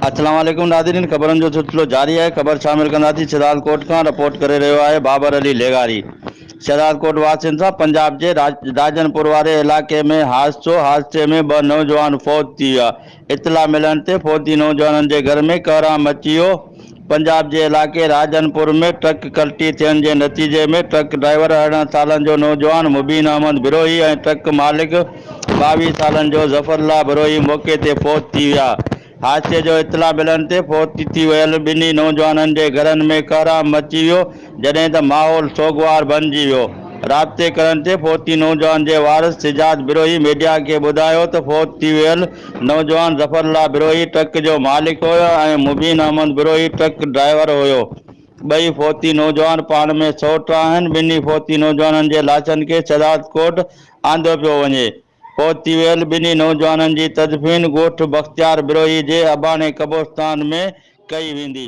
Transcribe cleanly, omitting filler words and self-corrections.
अस्सलाम वालेकुम नाज़रीन, ख़बरनि जो सिलसिलो जारी है। ख़बर शामिल कंदासीं शहदाद कोट खां। रिपोर्ट करे रहियो आहे बाबर अली लेगारी। शहदाद कोट वासियुनि सां पंजाब जे राजनपुर वारे इलाइक़े में हादसे में 2 नौजवान फौत थी विया। इतला मिलण ते फौती नौजवाननि जे घर में कोहराम मची वियो। पंजाब जे इलाइक़े राजनपुर में ट्रक कल्टी थियण जे नतीजे में ट्रक ड्राइवर 18 सालनि जो नौजवान मुबीन अहमद बिरोही ऐं ट्रक मालिक 22 सालनि जो ज़फरल्ला बिरोही मौके ते फौत थी विया। हादसे जो इतला मिलण ते फौत थी वियल ॿिन्ही नौजवाननि जे घरनि में कोहराम मची वियो, जॾहिं त माहौल सोगवार बणिजी वियो। राब्ते करण ते फौती नौजवान जे वारिस शझाद बिरोही मीडिया खे ॿुधायो त फौत थी वियल नौजवान ज़फरल्ला बिरोही ट्रक जो मालिक हुयो ऐं मुबीन अहमद बिरोही ट्रक ड्राइवर हुयो। ॿई फौती नौजवान पाण में सौट आहिनि। ॿिन्ही फौती नौजवाननि जे लाशनि खे शहदाद कोट आंदो पियो वञे। फौत थी वियल ॿिन्ही नौजवाननि जी तदफ़ीन ॻोठ बख़्तियार बिरोही जे अबाणे कब्रिस्तान में कई वेंदी।